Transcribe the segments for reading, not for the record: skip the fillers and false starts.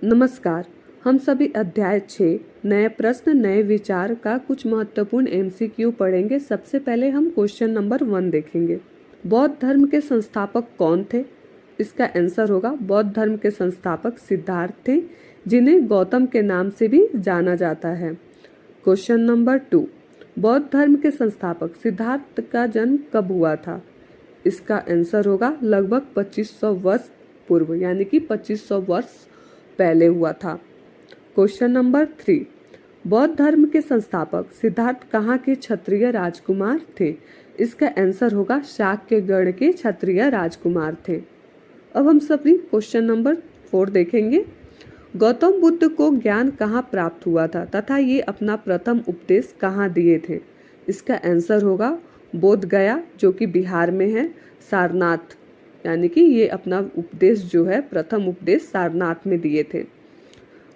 नमस्कार। हम सभी अध्याय 6 नए प्रश्न नए विचार का कुछ महत्वपूर्ण एमसीक्यू पढ़ेंगे। सबसे पहले हम क्वेश्चन नंबर 1 देखेंगे। बौद्ध धर्म के संस्थापक कौन थे? इसका आंसर होगा बौद्ध धर्म के संस्थापक सिद्धार्थ थे, जिन्हें गौतम के नाम से भी जाना जाता है। क्वेश्चन नंबर 2, बौद्ध धर्म के संस्थापक सिद्धार्थ का जन्म कब हुआ था? इसका आंसर होगा लगभग 2500 वर्ष पूर्व, यानी कि 2500 वर्ष पहले हुआ था। क्वेश्चन नंबर 3, बौद्ध धर्म के संस्थापक सिद्धार्थ कहाँ के क्षत्रिय राजकुमार थे? इसका आंसर होगा शाक्यगढ़ के क्षत्रिय राजकुमार थे। अब हम सभी क्वेश्चन नंबर 4 देखेंगे। गौतम बुद्ध को ज्ञान कहाँ प्राप्त हुआ था तथा ये अपना प्रथम उपदेश कहाँ दिए थे? इसका आंसर होगा बोध गया, जो कि बिहार में है, सारनाथ, यानी कि ये अपना उपदेश जो है प्रथम उपदेश सारनाथ में दिए थे।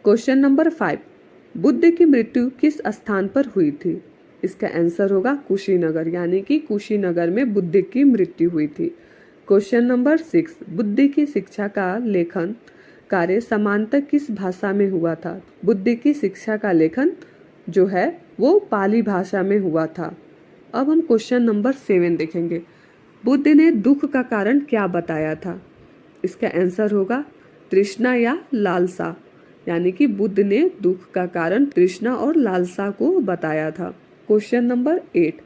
क्वेश्चन नंबर 5, बुद्ध की मृत्यु किस स्थान पर हुई थी? इसका आंसर होगा कुशीनगर, यानी कि कुशीनगर में बुद्ध की मृत्यु हुई थी। क्वेश्चन नंबर 6, बुद्ध की शिक्षा का लेखन कार्य सामान्यतः किस भाषा में हुआ था? बुद्ध की शिक्षा का लेखन जो है वो पाली भाषा में हुआ था। अब हम क्वेश्चन नंबर 7 देखेंगे। बुद्ध ने दुख का कारण क्या बताया था? इसका आंसर होगा तृष्णा या लालसा, यानी कि बुद्ध ने दुख का कारण तृष्णा और लालसा को बताया था। क्वेश्चन नंबर 8,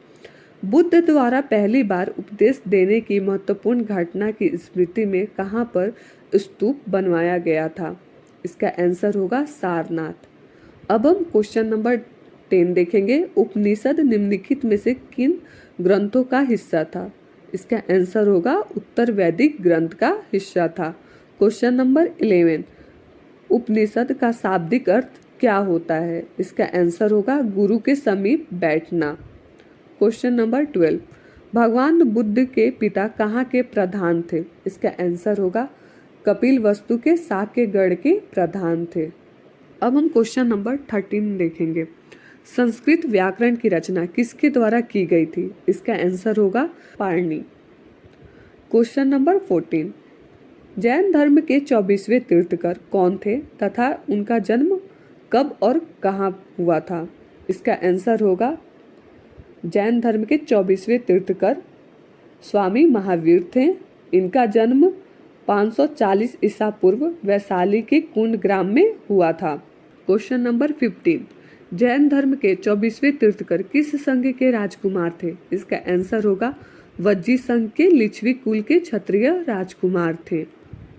बुद्ध द्वारा पहली बार उपदेश देने की महत्वपूर्ण घटना की स्मृति में कहाँ पर स्तूप बनवाया गया था? इसका आंसर होगा सारनाथ। अब हम क्वेश्चन नंबर 10 देखेंगे। उपनिषद निम्नलिखित में से किन ग्रंथों का हिस्सा था? इसका आंसर होगा उत्तर वैदिक ग्रंथ का हिस्सा था। क्वेश्चन नंबर 11, उपनिषद का शाब्दिक अर्थ क्या होता है? इसका आंसर होगा गुरु के समीप बैठना। क्वेश्चन नंबर 12, भगवान बुद्ध के पिता कहाँ के प्रधान थे? इसका आंसर होगा कपिल वस्तु के शाक्यगढ़ के प्रधान थे। अब हम क्वेश्चन नंबर 13 देखेंगे। संस्कृत व्याकरण की रचना किसके द्वारा की गई थी? इसका आंसर होगा पाणिनि। क्वेश्चन नंबर 14, जैन धर्म के 24वें तीर्थकर कौन थे तथा उनका जन्म कब और कहाँ हुआ था? इसका आंसर होगा जैन धर्म के 24वें तीर्थकर स्वामी महावीर थे। इनका जन्म 540 ईसा पूर्व वैशाली के कुंड ग्राम में हुआ था। क्वेश्चन नंबर 15, जैन धर्म के 24वें तीर्थकर किस संघ के राजकुमार थे? इसका आंसर होगा वज्जी संघ के लिच्छवी कुल के क्षत्रिय राजकुमार थे।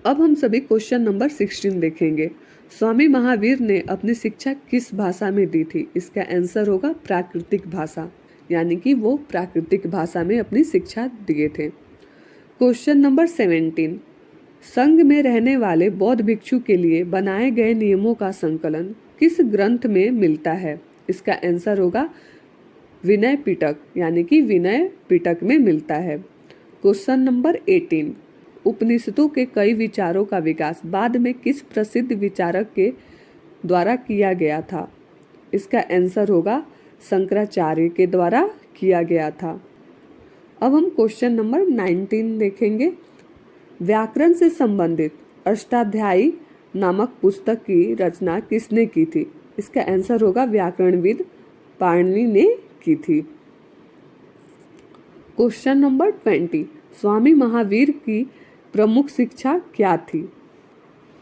अब हम सभी क्वेश्चन नंबर 16 देखेंगे। स्वामी महावीर ने अपनी शिक्षा किस भाषा में दी थी? इसका आंसर होगा प्राकृतिक भाषा, यानी कि वो प्राकृतिक भाषा में अपनी शिक्षा दिए थे। क्वेश्चन नंबर 17, संघ में रहने वाले बौद्ध भिक्षु के लिए बनाए गए नियमों का संकलन किस ग्रंथ में मिलता है? इसका आंसर होगा विनय पिटक, यानी कि विनय पिटक में मिलता है। क्वेश्चन नंबर 18, उपनिषदों के कई विचारों का विकास बाद में किस प्रसिद्ध विचारक के द्वारा किया गया था? इसका आंसर होगा शंकराचार्य के द्वारा किया गया था। अब हम क्वेश्चन नंबर 19 देखेंगे। व्याकरण से संबंधित अष्टाध्यायी नामक पुस्तक की रचना किसने की थी? इसका आंसर होगा व्याकरणविद पाणिनि ने की थी। क्वेश्चन नंबर 20, स्वामी महावीर की प्रमुख शिक्षा क्या थी?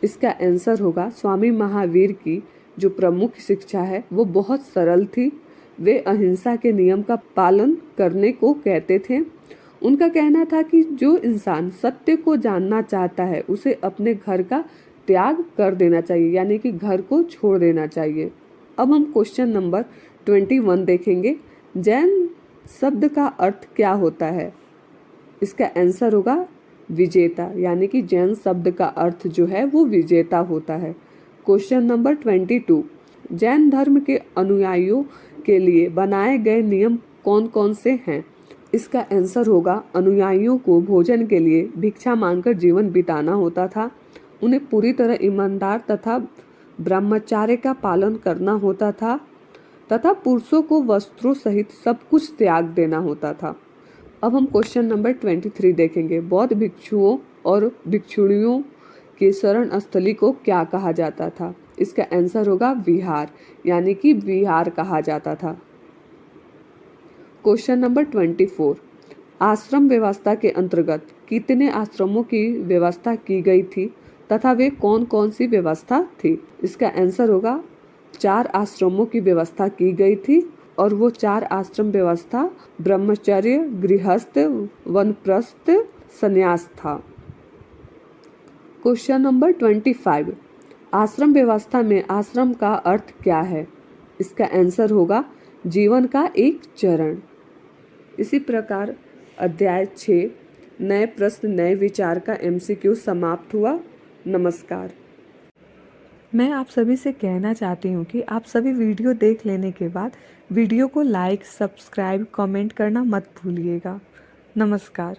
इसका आंसर होगा स्वामी महावीर की जो प्रमुख शिक्षा है वो बहुत सरल थी। वे अहिंसा के नियम का पालन करने को कहते थे। उनका कहना था कि जो इंसान सत्य को जानना चाहता है उसे अपने घर का त्याग कर देना चाहिए, यानी कि घर को छोड़ देना चाहिए। अब हम क्वेश्चन नंबर 21 देखेंगे। जैन शब्द का अर्थ क्या होता है? इसका आंसर होगा विजेता, यानी कि जैन शब्द का अर्थ जो है वो विजेता होता है। क्वेश्चन नंबर 22, जैन धर्म के अनुयायियों के लिए बनाए गए नियम कौन कौन से हैं? इसका आंसर होगा अनुयायियों को भोजन के लिए भिक्षा मांगकर जीवन बिताना होता था। उन्हें पूरी तरह ईमानदार तथा ब्रह्मचर्य का पालन करना होता था तथा पुरुषों को वस्त्रों सहित सब कुछ त्याग देना होता था। अब हम क्वेश्चन नंबर 23 देखेंगे। बौद्ध भिक्षुओं और भिक्षुणियों के शरण स्थली को क्या कहा जाता था? इसका आंसर होगा विहार, यानी कि विहार कहा जाता था। क्वेश्चन नंबर 24, आश्रम व्यवस्था के अंतर्गत कितने आश्रमों की व्यवस्था की गई थी तथा वे कौन कौन सी व्यवस्था थी? इसका आंसर होगा 4 आश्रमों की व्यवस्था की गई थी और वो 4 आश्रम व्यवस्था ब्रह्मचर्य, गृहस्थ, वानप्रस्थ, संन्यास था। क्वेश्चन नंबर 25, आश्रम व्यवस्था में आश्रम का अर्थ क्या है? इसका आंसर होगा जीवन का एक चरण। इसी प्रकार अध्याय 6 नए प्रश्न नए विचार का MCQ समाप्त हुआ। नमस्कार। मैं आप सभी से कहना चाहती हूँ कि आप सभी वीडियो देख लेने के बाद वीडियो को लाइक, सब्सक्राइब, कमेंट करना मत भूलिएगा। नमस्कार।